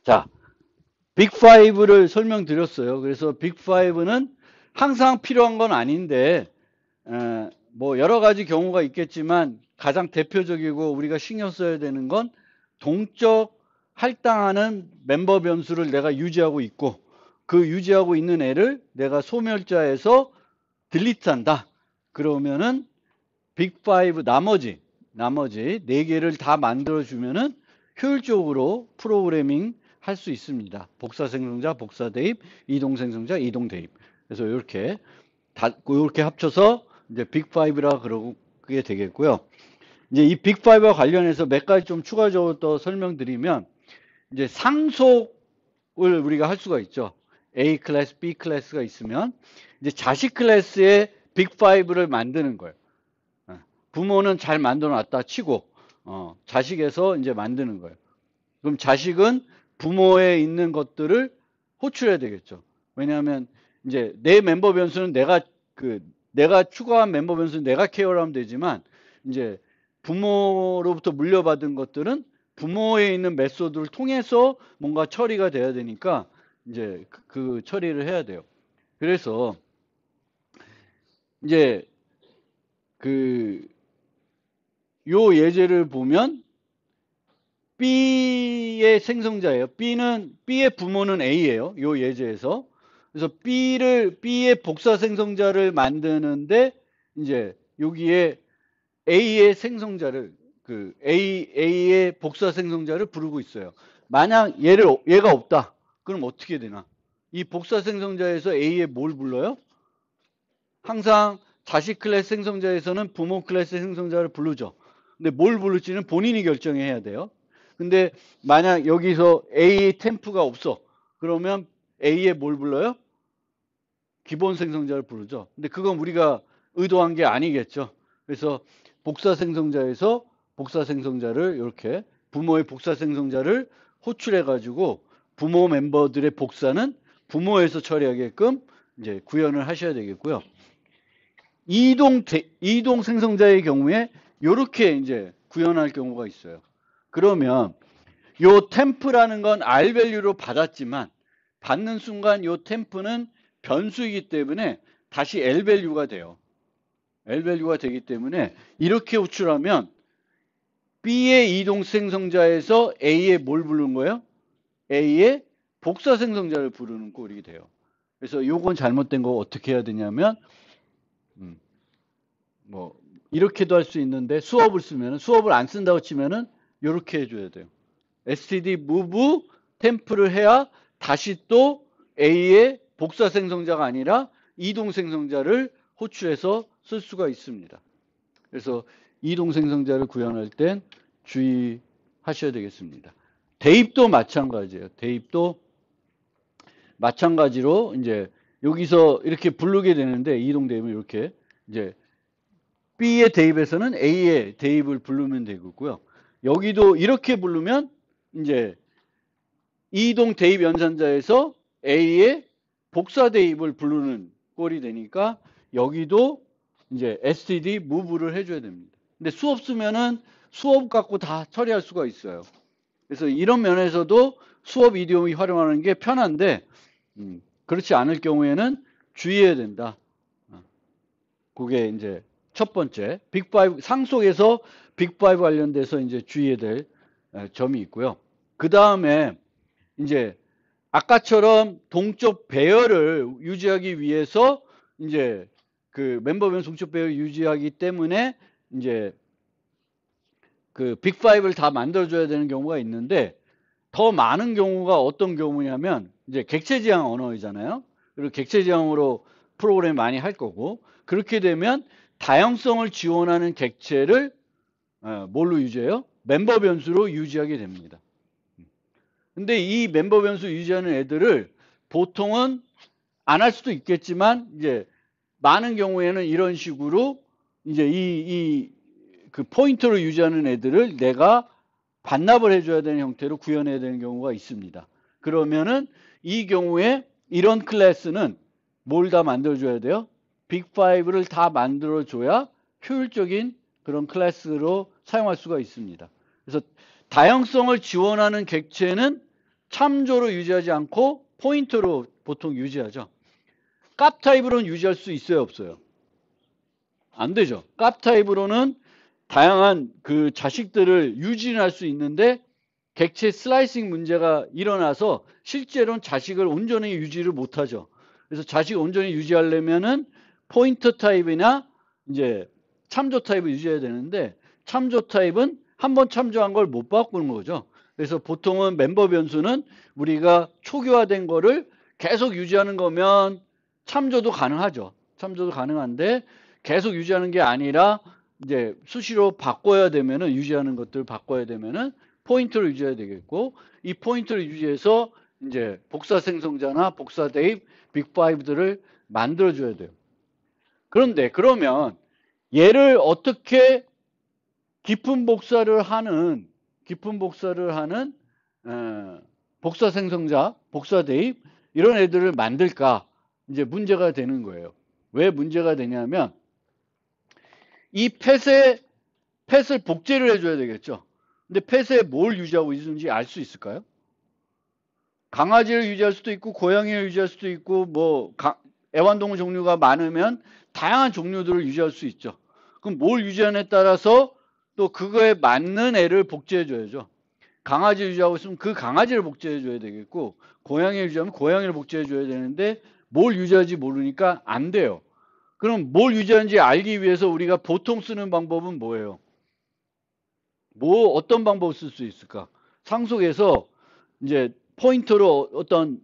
자, 빅5를 설명드렸어요. 그래서 빅5는 항상 필요한 건 아닌데, 뭐 여러 가지 경우가 있겠지만 가장 대표적이고 우리가 신경 써야 되는 건 동적 할당하는 멤버 변수를 내가 유지하고 있고 그 유지하고 있는 애를 내가 소멸자에서 딜리트한다. 그러면은 빅5 나머지 4개를 다 만들어 주면은 효율적으로 프로그래밍 할 수 있습니다. 복사 생성자, 복사 대입, 이동 생성자, 이동 대입. 그래서 이렇게 합쳐서 이제 빅5라 그러게 되겠고요. 이제 이 빅5와 관련해서 몇 가지 좀 추가적으로 또 설명드리면 이제 상속을 우리가 할 수가 있죠. A 클래스, B 클래스가 있으면 이제 자식 클래스에 빅5를 만드는 거예요. 부모는 잘 만들어 놨다 치고 자식에서 이제 만드는 거예요. 그럼 자식은 부모에 있는 것들을 호출해야 되겠죠. 왜냐하면 이제 내 멤버 변수는 내가 추가한 멤버 변수는 내가 케어를 하면 되지만 이제 부모로부터 물려받은 것들은 부모에 있는 메소드를 통해서 뭔가 처리가 돼야 되니까 이제 그 처리를 해야 돼요. 그래서 이제 요 예제를 보면 B의 생성자예요. B의 부모는 A예요. 요 예제에서. 그래서 B의 복사 생성자를 만드는데 이제 여기에 A의 생성자를 A의 복사 생성자를 부르고 있어요. 만약 얘가 없다. 그럼 어떻게 되나? 이 복사 생성자에서 A에 뭘 불러요? 항상 자식 클래스 생성자에서는 부모 클래스 생성자를 부르죠. 근데 뭘 부를지는 본인이 결정해야 돼요. 근데 만약 여기서 A 템프가 없어. 그러면 A에 뭘 불러요? 기본 생성자를 부르죠. 근데 그건 우리가 의도한 게 아니겠죠. 그래서 복사 생성자에서 복사 생성자를 이렇게 부모의 복사 생성자를 호출해 가지고 부모 멤버들의 복사는 부모에서 처리하게끔 이제 구현을 하셔야 되겠고요. 이동 생성자의 경우에 이렇게 이제 구현할 경우가 있어요. 그러면 요 템프라는 건 R 밸류로 받았지만 받는 순간 요 템프는 변수이기 때문에 다시 L 밸류가 돼요. L 밸류가 되기 때문에 이렇게 호출하면 B의 이동 생성자에서 A에 뭘 부르는 거예요? A의 복사 생성자를 부르는 꼴이 돼요. 그래서 요건 잘못된 거 어떻게 해야 되냐면 뭐 이렇게도 할 수 있는데 수업을 안 쓴다고 치면은 이렇게 해줘야 돼요. std move 템프를 해야 다시 또 A의 복사 생성자가 아니라 이동 생성자를 호출해서 쓸 수가 있습니다. 그래서 이동 생성자를 구현할 땐 주의하셔야 되겠습니다. 대입도 마찬가지예요. 대입도 마찬가지로 이제 여기서 이렇게 부르게 되는데 이동 대입을 이렇게 이제 B의 대입에서는 A의 대입을 부르면 되고요. 여기도 이렇게 부르면 이제 이동 대입 연산자에서 A의 복사 대입을 부르는 꼴이 되니까 여기도 이제 std move를 해줘야 됩니다. 근데 수업 쓰면은 수업 갖고 다 처리할 수가 있어요. 그래서 이런 면에서도 수업 이디옴이 활용하는 게 편한데 그렇지 않을 경우에는 주의해야 된다. 그게 이제 첫 번째 빅5 상속에서 빅5 관련돼서 이제 주의해야 될 점이 있고요. 그 다음에 이제 아까처럼 동적 배열을 유지하기 위해서 이제 그 멤버 변 동적 배열을 유지하기 때문에 이제 그 빅5를 다 만들어줘야 되는 경우가 있는데 더 많은 경우가 어떤 경우냐면 이제 객체지향 언어이잖아요. 그리고 객체지향으로 프로그램 많이 할 거고 그렇게 되면 다양성을 지원하는 객체를 뭘로 유지해요? 멤버 변수로 유지하게 됩니다. 근데 이 멤버 변수 유지하는 애들을 보통은 안 할 수도 있겠지만 이제 많은 경우에는 이런 식으로 이제 그 포인터를 유지하는 애들을 내가 반납을 해줘야 되는 형태로 구현해야 되는 경우가 있습니다. 그러면은 이 경우에 이런 클래스는 뭘 다 만들어줘야 돼요? 빅5를 다 만들어줘야 효율적인 그런 클래스로 사용할 수가 있습니다. 그래서 다양성을 지원하는 객체는 참조로 유지하지 않고 포인터로 보통 유지하죠. 값 타입으로는 유지할 수 있어요, 없어요? 안 되죠. 값 타입으로는 다양한 그 자식들을 유지는 할 수 있는데 객체 슬라이싱 문제가 일어나서 실제로는 자식을 온전히 유지를 못하죠. 그래서 자식을 온전히 유지하려면은 포인터 타입이나 이제 참조 타입을 유지해야 되는데 참조 타입은 한번 참조한 걸 못 바꾸는 거죠. 그래서 보통은 멤버 변수는 우리가 초기화된 거를 계속 유지하는 거면 참조도 가능하죠. 참조도 가능한데 계속 유지하는 게 아니라 이제 수시로 바꿔야 되면은 유지하는 것들을 바꿔야 되면은 포인트를 유지해야 되겠고 이 포인트를 유지해서 이제 복사 생성자나 복사 대입 빅5들을 만들어 줘야 돼요. 그런데 그러면 얘를 어떻게 깊은 복사를 하는 복사 생성자, 복사 대입 이런 애들을 만들까 이제 문제가 되는 거예요. 왜 문제가 되냐면 이 펫을 복제를 해줘야 되겠죠. 근데 펫에 뭘 유지하고 있는지 알 수 있을까요? 강아지를 유지할 수도 있고 고양이를 유지할 수도 있고 뭐 애완동물 종류가 많으면 다양한 종류들을 유지할 수 있죠. 그럼 뭘 유지하느냐에 따라서 또 그거에 맞는 애를 복제해 줘야죠. 강아지 유지하고 있으면 그 강아지를 복제해 줘야 되겠고 고양이를 유지하면 고양이를 복제해 줘야 되는데 뭘 유지할지 모르니까 안 돼요. 그럼 뭘 유지하는지 알기 위해서 우리가 보통 쓰는 방법은 뭐예요? 어떤 방법을 쓸 수 있을까? 상속에서 이제 포인터로 어떤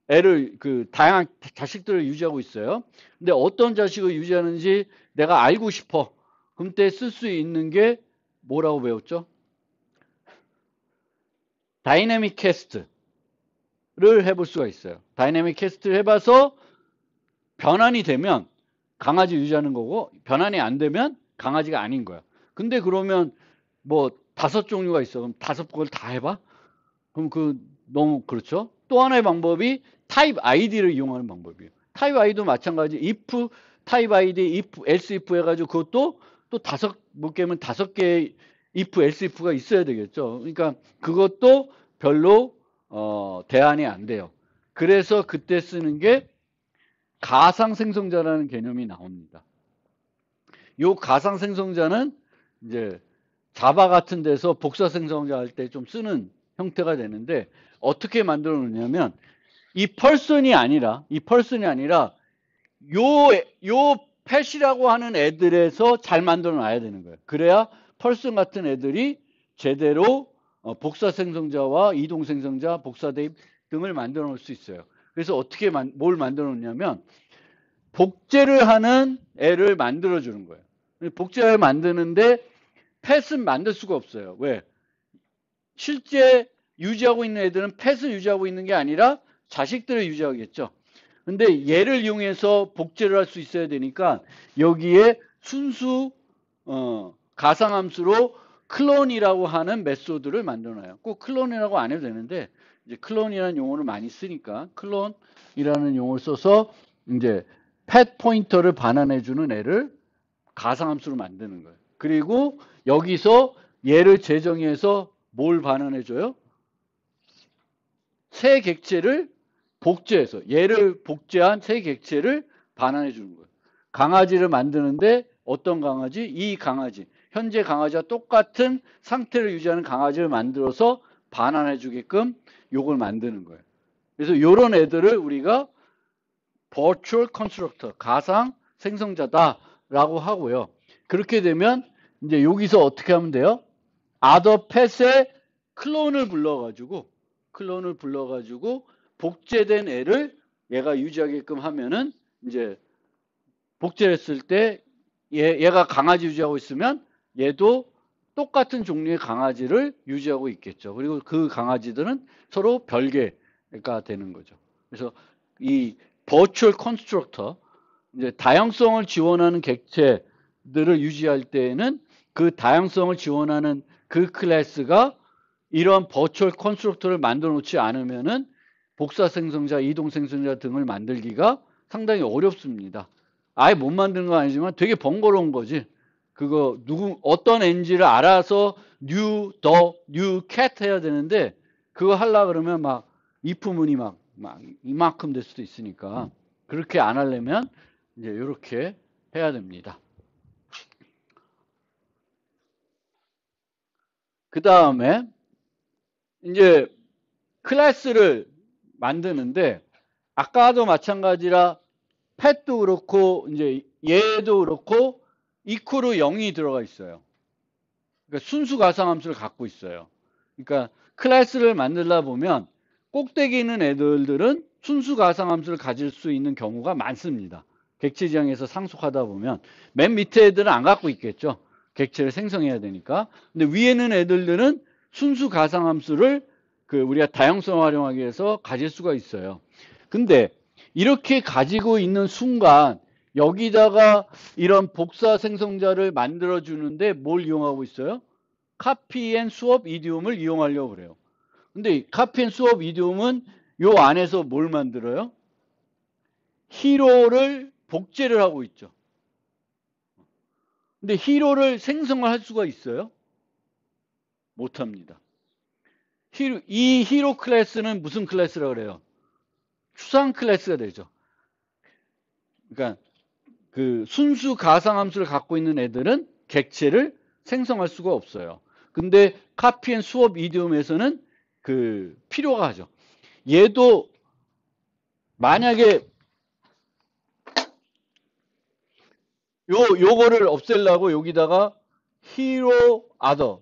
애를 다양한 자식들을 유지하고 있어요. 근데 어떤 자식을 유지하는지 내가 알고 싶어. 그럼 때 쓸 수 있는 게 뭐라고 배웠죠? 다이내믹 캐스트를 해볼 수가 있어요. 다이내믹 캐스트를 해봐서 변환이 되면 강아지 유지하는 거고 변환이 안 되면 강아지가 아닌 거야. 근데 그러면 뭐 5종류가 있어. 그럼 5걸 다 해봐? 그럼 너무 그렇죠? 또 하나의 방법이 타입 아이디를 이용하는 방법이에요. 타입 아이디도 마찬가지. if 타입 아이디, if, else if 해가지고 그것도 또 몇 개면 5개의 if, else if가 있어야 되겠죠. 그러니까 그것도 별로 대안이 안 돼요. 그래서 그때 쓰는 게 가상 생성자라는 개념이 나옵니다. 요 가상 생성자는 이제 자바 같은 데서 복사 생성자 할 때 좀 쓰는 형태가 되는데 어떻게 만들어 놓냐면 이 펄슨이 아니라 요 펫이라고 하는 애들에서 잘 만들어 놔야 되는 거예요. 그래야 펄슨 같은 애들이 제대로 복사 생성자와 이동 생성자, 복사 대입 등을 만들어 놓을 수 있어요. 그래서 어떻게 뭘 만들어 놓냐면 복제를 하는 애를 만들어 주는 거예요. 복제를 만드는데 펫은 만들 수가 없어요. 왜? 실제 유지하고 있는 애들은 펫을 유지하고 있는 게 아니라 자식들을 유지하겠죠. 근데 얘를 이용해서 복제를 할 수 있어야 되니까 여기에 순수 가상함수로 클론이라고 하는 메소드를 만들어놔요. 꼭 클론이라고 안 해도 되는데 이제 클론이라는 용어를 많이 쓰니까 클론이라는 용어를 써서 이제 펫 포인터를 반환해주는 애를 가상함수로 만드는 거예요. 그리고 여기서 얘를 재정의해서 뭘 반환해줘요? 새 객체를 복제해서 얘를 복제한 새 객체를 반환해 주는 거예요. 강아지를 만드는데 어떤 강아지? 이 강아지. 현재 강아지와 똑같은 상태를 유지하는 강아지를 만들어서 반환해 주게끔 요걸 만드는 거예요. 그래서 이런 애들을 우리가 virtual constructor, 가상 생성자다라고 하고요. 그렇게 되면 이제 여기서 어떻게 하면 돼요? other pet의 클론을 불러가지고 복제된 애를 얘가 유지하게끔 하면은 이제 복제했을 때 얘가 강아지 유지하고 있으면 얘도 똑같은 종류의 강아지를 유지하고 있겠죠. 그리고 그 강아지들은 서로 별개가 되는 거죠. 그래서 이 virtual constructor, 이제 다양성을 지원하는 객체들을 유지할 때에는 그 다양성을 지원하는 그 클래스가 이러한 버추얼 컨스트럭터를 만들어 놓지 않으면은 복사 생성자, 이동 생성자 등을 만들기가 상당히 어렵습니다. 아예 못 만드는 건 아니지만 되게 번거로운 거지. 어떤 엔지를 알아서 new cat 해야 되는데 그거 하려 그러면 막 if문이 막 이만큼 될 수도 있으니까 그렇게 안 하려면 이제 이렇게 해야 됩니다. 그 다음에 이제 클래스를 만드는데 아까도 마찬가지라 펫도 그렇고 이제 얘도 그렇고 이퀄로 0이 들어가 있어요. 그러니까 순수 가상함수를 갖고 있어요. 그러니까 클래스를 만들다 보면 꼭대기 있는 애들은 순수 가상함수를 가질 수 있는 경우가 많습니다. 객체 지향에서 상속하다 보면 맨 밑에 애들은 안 갖고 있겠죠. 객체를 생성해야 되니까. 근데 위에 있는 애들은 순수 가상함수를 우리가 다양성을 활용하기 위해서 가질 수가 있어요. 근데 이렇게 가지고 있는 순간 여기다가 이런 복사 생성자를 만들어 주는데 뭘 이용하고 있어요? 카피 앤 수업 이디옴을 이용하려고 그래요. 근데 카피 앤 수업 이디옴은 요 안에서 뭘 만들어요? 히로를 복제를 하고 있죠. 근데 히로를 생성을 할 수가 있어요? 못합니다. 이 히로 클래스는 무슨 클래스라고 그래요? 추상 클래스가 되죠. 그러니까 그 순수 가상함수를 갖고 있는 애들은 객체를 생성할 수가 없어요. 근데 카피 앤 수업 이디옴에서는 필요가 하죠. 얘도 만약에 요거를 없애려고 여기다가 hero other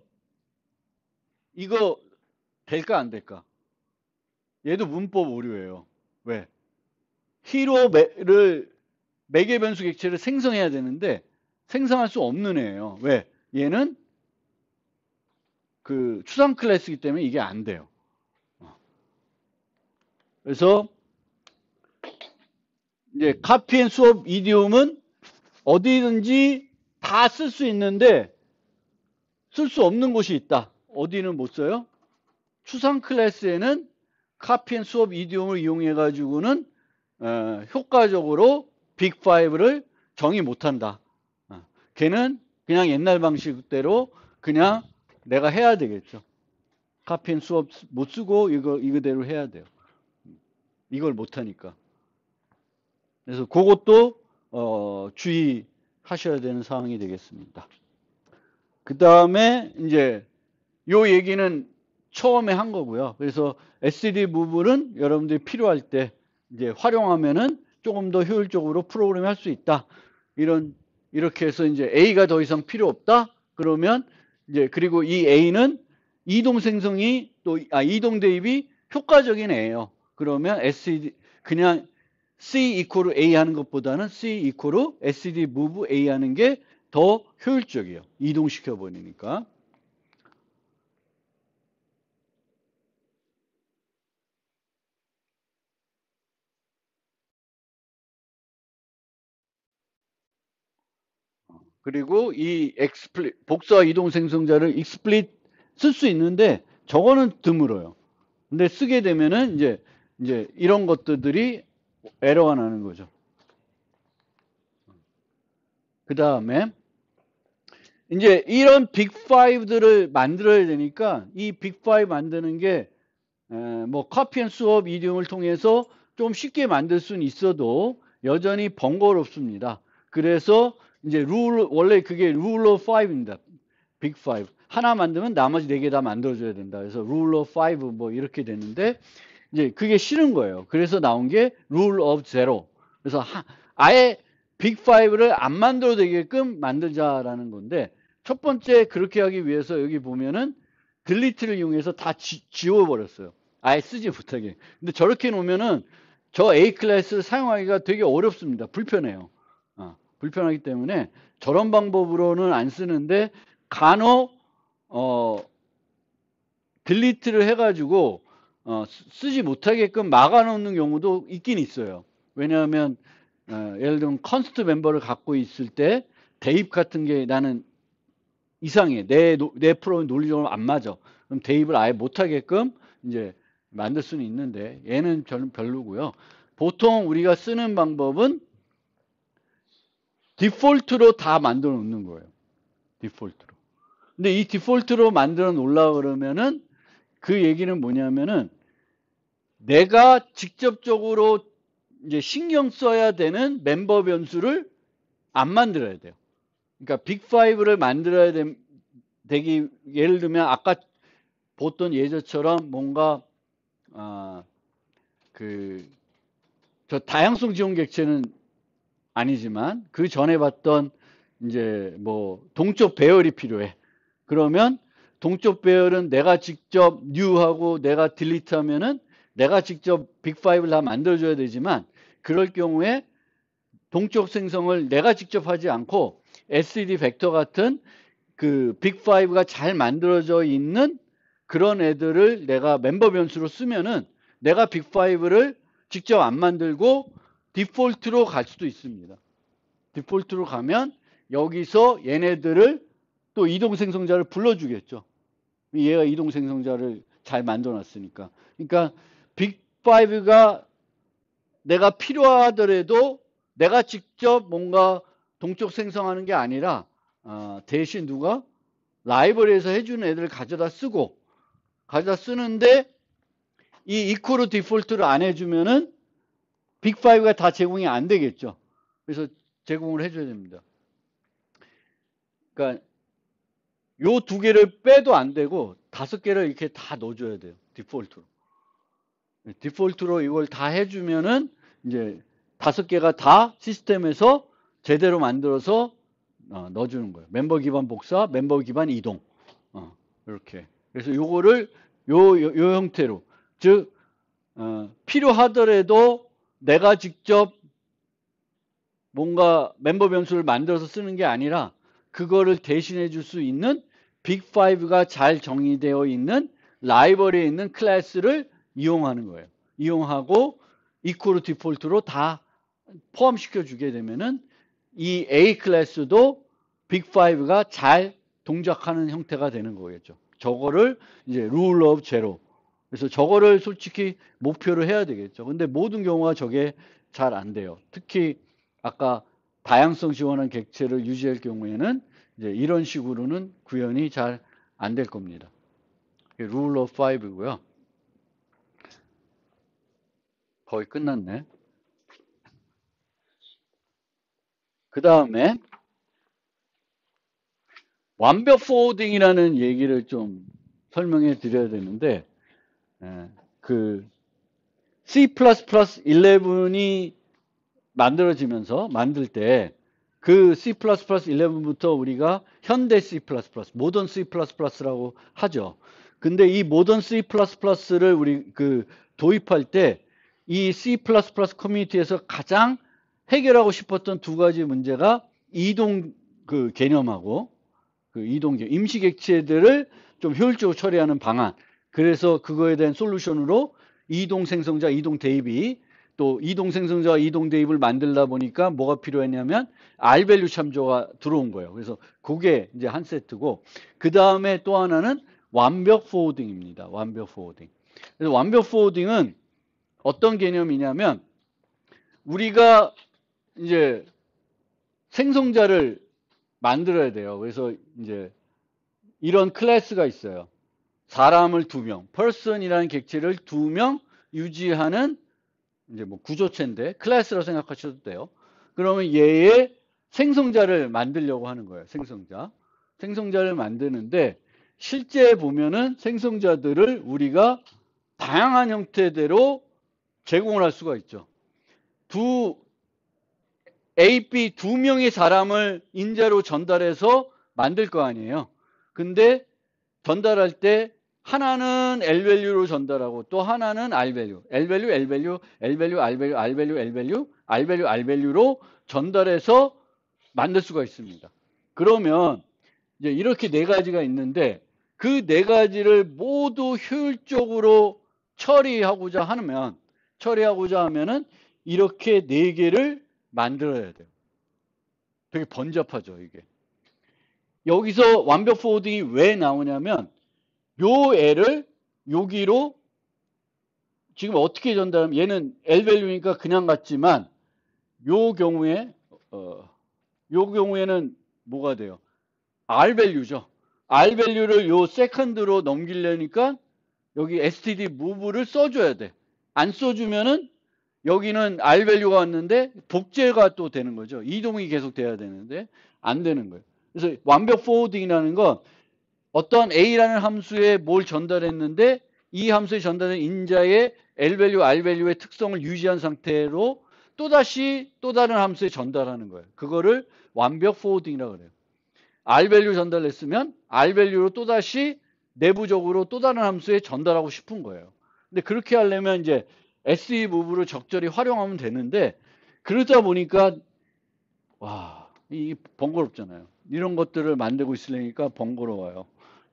이거 될까 안 될까? 얘도 문법 오류예요. 왜? 히로를 매개 변수 객체를 생성해야 되는데 생성할 수 없는 애예요. 왜? 얘는 추상 클래스이기 때문에 이게 안 돼요. 그래서 이제 카피 앤 수업 이디옴은 어디든지 다 쓸 수 있는데 쓸 수 없는 곳이 있다. 어디는 못 써요? 추상 클래스에는 카피 앤 수업 이디옴을 이용해 가지고는 효과적으로 빅5를 정의 못한다. 걔는 그냥 옛날 방식대로 그냥 내가 해야 되겠죠. 카피 앤 수업 못 쓰고 이거대로 해야 돼요. 이걸 못하니까. 그래서 그것도 주의하셔야 되는 상황이 되겠습니다. 그 다음에 이제 요 얘기는 처음에 한 거고요. 그래서 SD 무브는 여러분들이 필요할 때 이제 활용하면은 조금 더 효율적으로 프로그램 할 수 있다. 이렇게 해서 이제 A가 더 이상 필요 없다. 그러면 이제 그리고 이 A는 이동 생성이 이동 대입이 효과적인 애예요. 그러면 그냥 C 이퀄 A 하는 것보다는 C 이퀄 SD move A 하는 게 더 효율적이에요. 이동시켜 버리니까. 그리고 이 복사 이동 생성자를 explit 쓸 수 있는데 저거는 드물어요. 근데 쓰게 되면은 이제 이런 것들이 에러가 나는 거죠. 그 다음에 이제 이런 빅5들을 만들어야 되니까 이 빅5 만드는 게 뭐 카피 앤 수업 이디움을 통해서 좀 쉽게 만들 수는 있어도 여전히 번거롭습니다. 그래서 이제 원래 그게 룰 오브 5입니다. 빅5. 하나 만들면 나머지 4개 다 만들어줘야 된다. 그래서 룰 오브 5 뭐 이렇게 되는데 이제 그게 싫은 거예요. 그래서 나온 게 룰 오브 제로. 그래서 아예 빅5를 안 만들어도 되게끔 만들자라는 건데 첫 번째 그렇게 하기 위해서 여기 보면은 딜리트를 이용해서 다 지워버렸어요. 아예 쓰지 못하게. 근데 저렇게 놓으면은 저 A 클래스를 사용하기가 되게 어렵습니다. 불편해요. 불편하기 때문에 저런 방법으로는 안 쓰는데 간혹 딜리트를 해가지고 쓰지 못하게끔 막아놓는 경우도 있긴 있어요. 왜냐하면 예를 들면 컨스트 멤버를 갖고 있을 때 대입 같은 게 나는 이상해. 내 프로그램 논리적으로 안 맞아. 그럼 대입을 아예 못하게끔 이제 만들 수는 있는데 얘는 별로고요. 보통 우리가 쓰는 방법은 디폴트로 다 만들어 놓는 거예요. 디폴트로. 근데 이 디폴트로 만들어 놓으려고 그러면은 그 얘기는 뭐냐면은 내가 직접적으로 이제 신경 써야 되는 멤버 변수를 안 만들어야 돼요. 그러니까 빅5를 만들어야 되기, 예를 들면 아까 보던 예제처럼 뭔가 저 다양성 지원 객체는 아니지만 그 전에 봤던 이제 뭐 동적 배열이 필요해. 그러면 동적 배열은 내가 직접 new하고 내가 delete 하면은 내가 직접 빅5를 다 만들어줘야 되지만 그럴 경우에 동적 생성을 내가 직접 하지 않고 SED 벡터 같은 그 빅5가 잘 만들어져 있는 그런 애들을 내가 멤버 변수로 쓰면은 내가 빅5를 직접 안 만들고 디폴트로 갈 수도 있습니다. 디폴트로 가면 여기서 얘네들을 또 이동 생성자를 불러주겠죠. 얘가 이동 생성자를 잘 만들어 놨으니까. 그러니까 빅5가 내가 필요하더라도 내가 직접 뭔가 동적 생성하는 게 아니라 대신 누가 라이브러리에서 해주는 애들을 가져다 쓰는데 이 이퀄 디폴트를 안 해주면은 빅5가 다 제공이 안 되겠죠. 그래서 제공을 해줘야 됩니다. 그러니까 요 두 개를 빼도 안 되고 5개를 이렇게 다 넣어줘야 돼요. 디폴트로. 디폴트로 이걸 다 해주면은 이제 5개가 다 시스템에서 제대로 만들어서 넣어주는 거예요. 멤버 기반 복사, 멤버 기반 이동. 이렇게. 그래서 요거를 요 형태로, 즉 필요하더라도 내가 직접 뭔가 멤버 변수를 만들어서 쓰는 게 아니라 그거를 대신해 줄 수 있는 빅5가 잘 정의되어 있는 라이브러리에 있는 클래스를 이용하는 거예요. 이용하고 이퀄 디폴트로 다 포함시켜 주게 되면은 이 A 클래스도 빅5가 잘 동작하는 형태가 되는 거겠죠. 저거를 이제 룰 오브 제로. 그래서 저거를 솔직히 목표로 해야 되겠죠. 근데 모든 경우가 저게 잘 안 돼요. 특히 아까 다양성 지원한 객체를 유지할 경우에는 이제 이런 식으로는 구현이 잘 안 될 겁니다. 룰 오브 5고요. 거의 끝났네. 그 다음에 완벽 포워딩이라는 얘기를 좀 설명해 드려야 되는데 그 C++11이 만들어지면서 만들 때 그 C++11부터 우리가 현대 C++, 모던 C++라고 하죠. 근데 이 모던 C++를 우리 그 도입할 때 이 C++ 커뮤니티에서 가장 해결하고 싶었던 두 가지 문제가 이동 그 개념하고 그 이동 개념, 임시 객체들을 좀 효율적으로 처리하는 방안. 그래서 그거에 대한 솔루션으로 이동 생성자, 이동 대입이 또 이동 생성자와 이동 대입을 만들다 보니까 뭐가 필요했냐면 R밸류 참조가 들어온 거예요. 그래서 그게 이제 한 세트고 그 다음에 또 하나는 완벽 포워딩입니다. 완벽 포워딩. 그래서 완벽 포워딩은 어떤 개념이냐면 우리가 이제 생성자를 만들어야 돼요. 그래서 이제 이런 클래스가 있어요. 사람을 2명, person이라는 객체를 2명 유지하는 이제 뭐 구조체인데 클래스라고 생각하셔도 돼요. 그러면 얘의 생성자를 만들려고 하는 거예요. 생성자를 만드는데 실제 보면은 생성자들을 우리가 다양한 형태대로 제공을 할 수가 있죠. A, B 2명의 사람을 인자로 전달해서 만들 거 아니에요. 근데 전달할 때 하나는 L밸류로 전달하고 또 하나는 R밸류, L밸류, L밸류, L밸류, R밸류, R밸류, L밸류, R밸류, R밸류로 전달해서 만들 수가 있습니다. 그러면 이제 이렇게 4가지가 있는데 그 4가지를 모두 효율적으로 처리하고자 하면은 이렇게 4개를 만들어야 돼요. 되게 번잡하죠, 이게. 여기서 완벽 포워딩이 왜 나오냐면 요 애를 여기로 지금 어떻게 전달하면 얘는 L밸류니까 그냥 같지만 요 경우에는 뭐가 돼요? R밸류죠. R밸류를 요 세컨드로 넘기려니까 여기 std move를 써줘야 돼. 안 써주면은 여기는 R 밸류가 왔는데 복제가 또 되는 거죠. 이동이 계속 돼야 되는데 안 되는 거예요. 그래서 완벽 포워딩이라는 건 어떤 A라는 함수에 뭘 전달했는데 이 함수에 전달된 인자의 L 밸류, R 밸류의 특성을 유지한 상태로 또다시 또 다른 함수에 전달하는 거예요. 그거를 완벽 포워딩이라고 그래요. R 밸류 전달했으면 R 밸류로 또다시 내부적으로 또 다른 함수에 전달하고 싶은 거예요. 근데 그렇게 하려면 이제 SE 무브를 적절히 활용하면 되는데 그러다 보니까 와, 이게 번거롭잖아요. 이런 것들을 만들고 있으려니까 번거로워요.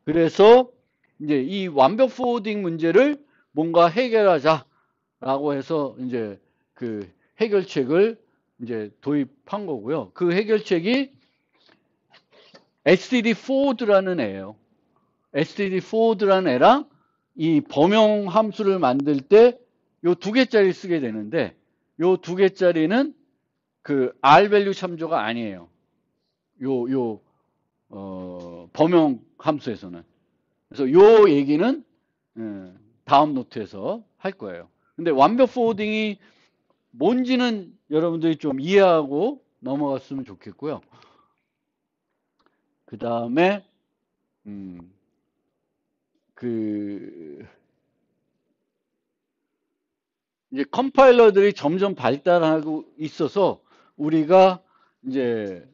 그래서 이제 이 완벽 포워딩 문제를 뭔가 해결하자라고 해서 이제 그 해결책을 이제 도입한 거고요. 그 해결책이 std forward라는 애예요. std forward라는 애랑 이 범용 함수를 만들 때 요 두 개짜리 쓰게 되는데 요 두 개짜리는 그 R 밸류 참조가 아니에요. 범용 함수에서는. 그래서 요 얘기는 다음 노트에서 할 거예요. 근데 완벽 포워딩이 뭔지는 여러분들이 좀 이해하고 넘어갔으면 좋겠고요. 그 다음에 이제 컴파일러들이 점점 발달하고 있어서 우리가 이제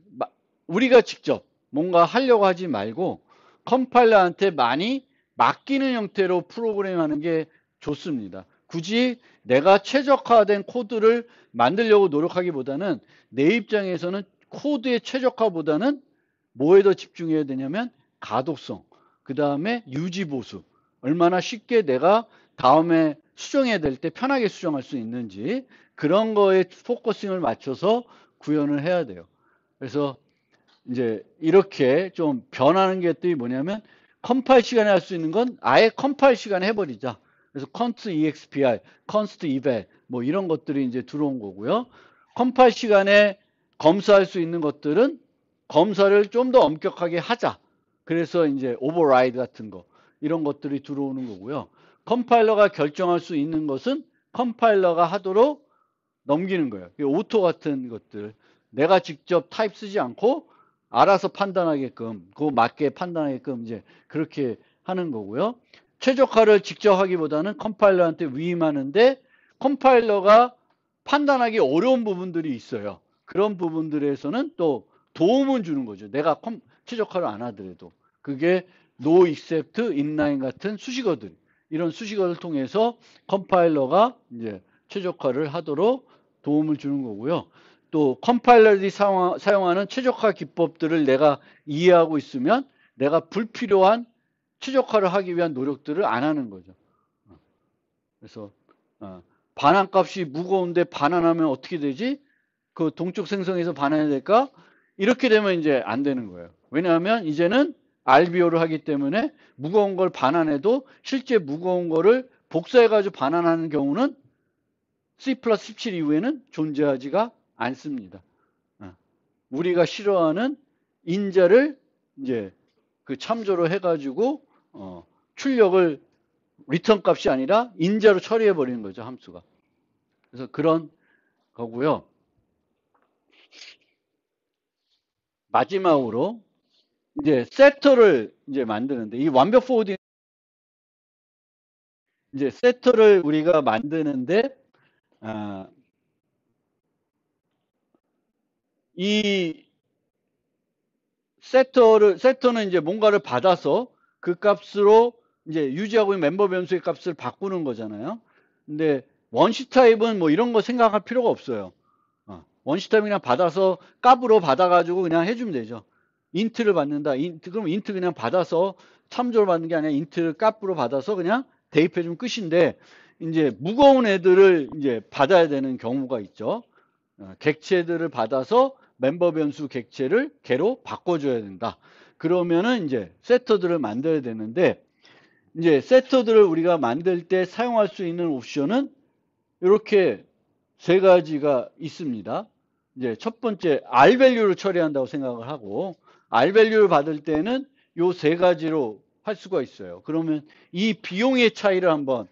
우리가 직접 뭔가 하려고 하지 말고 컴파일러한테 많이 맡기는 형태로 프로그램하는 게 좋습니다. 굳이 내가 최적화된 코드를 만들려고 노력하기보다는 내 입장에서는 코드의 최적화보다는 뭐에 더 집중해야 되냐면 가독성, 그 다음에 유지보수, 얼마나 쉽게 내가 다음에 수정해야 될 때 편하게 수정할 수 있는지 그런 거에 포커싱을 맞춰서 구현을 해야 돼요. 그래서 이제 이렇게 좀 변하는 것들이 뭐냐면 컴파일 시간에 할 수 있는 건 아예 컴파일 시간에 해버리자. 그래서 const expr, const eval 뭐 이런 것들이 이제 들어온 거고요. 컴파일 시간에 검사할 수 있는 것들은 검사를 좀 더 엄격하게 하자. 그래서 이제 override 같은 거 이런 것들이 들어오는 거고요. 컴파일러가 결정할 수 있는 것은 컴파일러가 하도록 넘기는 거예요. 오토 같은 것들 내가 직접 타입 쓰지 않고 알아서 판단하게끔 그 맞게 판단하게끔 이제 그렇게 하는 거고요. 최적화를 직접 하기보다는 컴파일러한테 위임하는데 컴파일러가 판단하기 어려운 부분들이 있어요. 그런 부분들에서는 또 도움은 주는 거죠. 내가 최적화를 안 하더라도 그게 no except inline 같은 수식어들 이런 수식어를 통해서 컴파일러가 이제 최적화를 하도록 도움을 주는 거고요. 또 컴파일러들이 사용하는 최적화 기법들을 내가 이해하고 있으면 내가 불필요한 최적화를 하기 위한 노력들을 안 하는 거죠. 그래서 반환값이 무거운데 반환하면 어떻게 되지? 그 동적 생성에서 반환해야 될까? 이렇게 되면 이제 안 되는 거예요. 왜냐하면 이제는 RBO를 하기 때문에 무거운 걸 반환해도 실제 무거운 거를 복사해가지고 반환하는 경우는 C+17 이후에는 존재하지가 않습니다. 우리가 싫어하는 인자를 이제 그 참조로 해가지고 출력을 리턴 값이 아니라 인자로 처리해 버리는 거죠, 함수가. 그래서 그런 거고요. 마지막으로 이제 세터를 이제 만드는데 이 완벽 포워딩 이제 세터를 우리가 만드는데 이 세터는 이제 뭔가를 받아서 그 값으로 이제 유지하고 있는 멤버 변수의 값을 바꾸는 거잖아요. 근데 원시 타입은 뭐 이런 거 생각할 필요가 없어요. 원시 타입 그냥 받아서 값으로 받아가지고 그냥 해주면 되죠. 인트를 받는다. 그럼 인트 그냥 받아서 참조를 받는 게 아니라 인트를 값으로 받아서 그냥 대입해주면 끝인데 이제 무거운 애들을 이제 받아야 되는 경우가 있죠. 객체들을 받아서 멤버 변수 객체를 개로 바꿔줘야 된다. 그러면은 이제 세터들을 만들어야 되는데 이제 세터들을 우리가 만들 때 사용할 수 있는 옵션은 이렇게 세 가지가 있습니다. 이제 첫 번째 R 밸류를 처리한다고 생각을 하고 R 밸류를 받을 때는 요 세 가지로 할 수가 있어요. 그러면 이 비용의 차이를 한번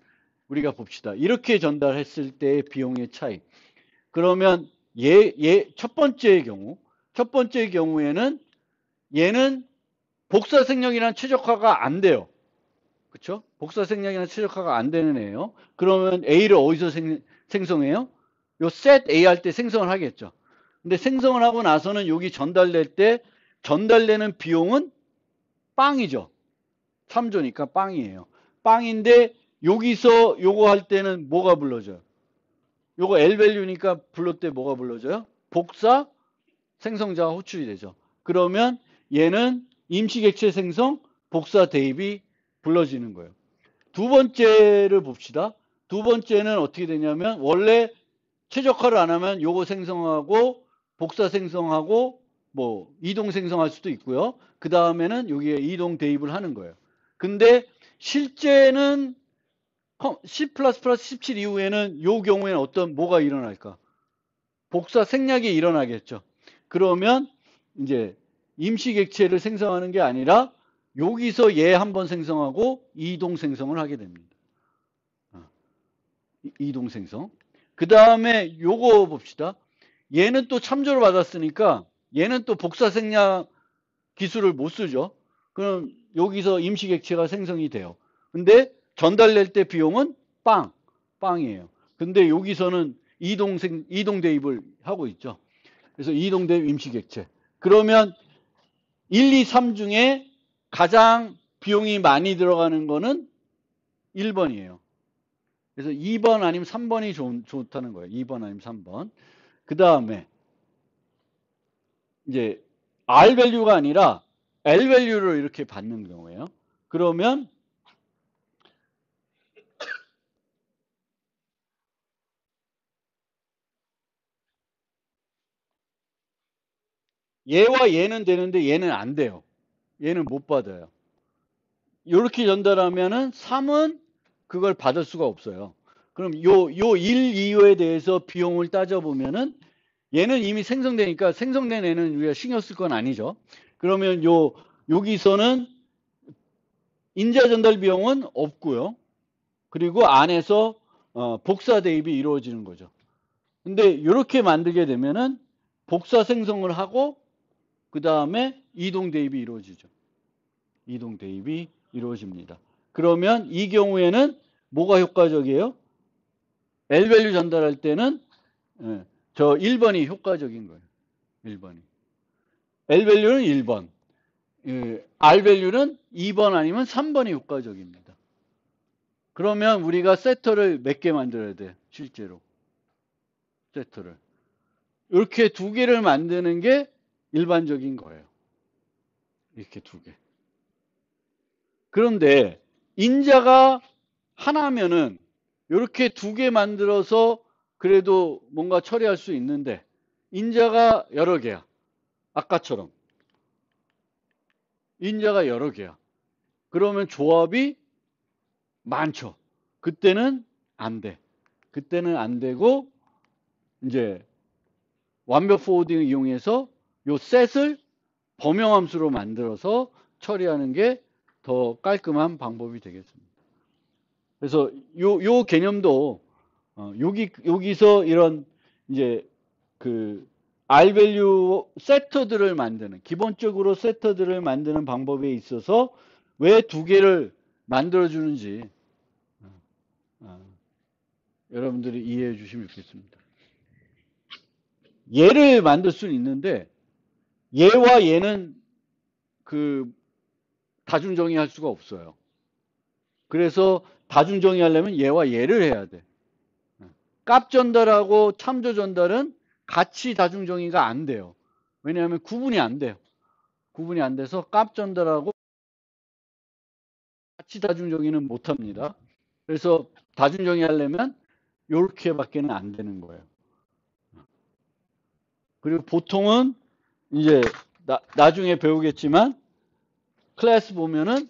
우리가 봅시다. 이렇게 전달했을 때의 비용의 차이. 그러면 첫 번째의 경우에는 얘는 복사 생략이란 최적화가 안 돼요. 그렇죠? 복사 생략이란 최적화가 안 되는 애예요. 그러면 A를 어디서 생성해요? 요 set A 할 때 생성을 하겠죠. 근데 생성을 하고 나서는 여기 전달될 때 전달되는 비용은 빵이죠. 3조니까 빵이에요. 빵인데 여기서 요거 할 때는 뭐가 불러져요? 요거 L밸류니까 불러 때 뭐가 불러져요? 복사 생성자가 호출이 되죠. 그러면 얘는 임시객체 생성 복사 대입이 불러지는 거예요. 두 번째를 봅시다. 두 번째는 어떻게 되냐면 원래 최적화를 안 하면 요거 생성하고 복사 생성하고 뭐 이동 생성할 수도 있고요. 그 다음에는 여기에 이동 대입을 하는 거예요. 근데 실제는 C++ 17 이후에는 요 경우에는 뭐가 일어날까? 복사 생략이 일어나겠죠. 그러면 이제 임시객체를 생성하는 게 아니라 여기서 얘 한번 생성하고 이동 생성을 하게 됩니다. 이동 생성. 그 다음에 요거 봅시다. 얘는 또 참조를 받았으니까 얘는 또 복사 생략 기술을 못 쓰죠. 그럼 여기서 임시객체가 생성이 돼요. 근데 전달될 때 비용은 빵이에요. 근데 여기서는 이동 대입을 하고 있죠. 그래서 이동 대입 임시객체. 그러면 1, 2, 3 중에 가장 비용이 많이 들어가는 거는 1번이에요. 그래서 2번 아니면 3번이 좋다는 거예요. 2번 아니면 3번. 그 다음에 이제 R 밸류가 아니라 L 밸류를 이렇게 받는 경우에요. 그러면 얘와 얘는 되는데 얘는 안 돼요. 얘는 못 받아요. 이렇게 전달하면은 3은 그걸 받을 수가 없어요. 그럼 요 1, 2호에 대해서 비용을 따져보면은 얘는 이미 생성되니까 생성된 애는 우리가 신경 쓸 건 아니죠. 그러면 여기서는 인자 전달 비용은 없고요. 그리고 안에서 복사 대입이 이루어지는 거죠. 근데 이렇게 만들게 되면은 복사 생성을 하고 그 다음에 이동 대입이 이루어지죠. 이동 대입이 이루어집니다. 그러면 이 경우에는 뭐가 효과적이에요? L 밸류 전달할 때는 저 1번이 효과적인 거예요. 1번이. L 밸류는 1번. R 밸류는 2번 아니면 3번이 효과적입니다. 그러면 우리가 세터를 몇 개 만들어야 돼? 실제로. 세터를. 이렇게 두 개를 만드는 게 일반적인 거예요. 이렇게 두 개. 그런데 인자가 하나면은 이렇게 두 개 만들어서 그래도 뭔가 처리할 수 있는데 인자가 여러 개야. 아까처럼. 인자가 여러 개야. 그러면 조합이 많죠. 그때는 안 돼. 그때는 안 되고 이제 완벽 포워딩을 이용해서 요 셋을 범용함수로 만들어서 처리하는 게 더 깔끔한 방법이 되겠습니다. 그래서 요 개념도 여기서 이런 이제 그 R 밸류 세터들을 만드는 기본적으로 세터들을 만드는 방법에 있어서 왜 두 개를 만들어 주는지 여러분들이 이해해 주시면 좋겠습니다. 얘를 만들 수는 있는데 얘와 얘는 그 다중정의할 수가 없어요. 그래서 다중정의하려면 얘와 얘를 해야 돼. 값 전달하고 참조 전달은 같이 다중정의가 안 돼요. 왜냐하면 구분이 안 돼요. 구분이 안 돼서 값 전달하고 같이 다중정의는 못 합니다. 그래서 다중정의 하려면 이렇게밖에는 안 되는 거예요. 그리고 보통은 이제 나중에 배우겠지만 클래스 보면은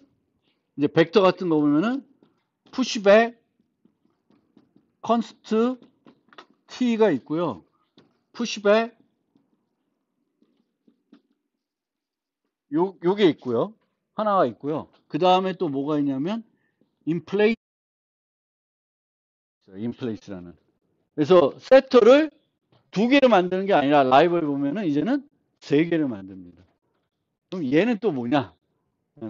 이제 벡터 같은 거 보면은 푸시백, 컨스트, t가 있고요. 푸시백 요게 있고요. 하나가 있고요. 그 다음에 또 뭐가 있냐면 인플레이스라는. 그래서 세터를 두 개를 만드는 게 아니라 라이브를 보면은 이제는 세 개를 만듭니다. 그럼 얘는 또 뭐냐?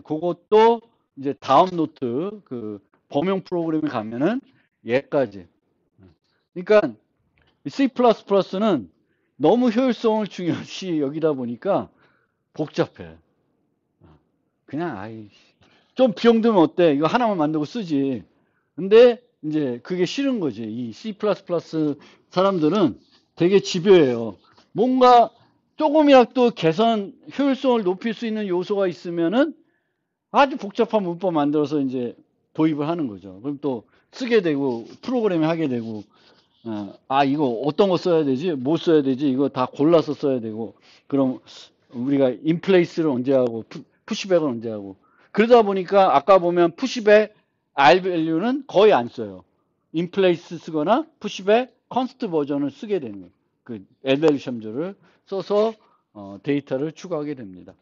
그것도 이제 다음 노트 그 범용 프로그램에 가면은 얘까지. 그러니까 C++는 너무 효율성을 중요시 여기다 보니까 복잡해. 그냥 좀 비용 들면 어때? 이거 하나만 만들고 쓰지. 근데 이제 그게 싫은 거지. 이 C++ 사람들은 되게 집요해요. 뭔가 조금이라도 개선 효율성을 높일 수 있는 요소가 있으면은 아주 복잡한 문법 만들어서 이제 도입을 하는 거죠. 그럼 또 쓰게 되고 프로그램에 하게 되고 이거 어떤 거 써야 되지? 뭐 써야 되지? 이거 다 골라서 써야 되고 그럼 우리가 인플레이스를 언제 하고 푸시백을 언제 하고 그러다 보니까 아까 보면 푸시백 R 밸류는 거의 안 써요. 인플레이스 쓰거나 푸시백 컨스트 버전을 쓰게 되는 거예요. 그 L 밸류 샴조를 써서 데이터를 추가하게 됩니다.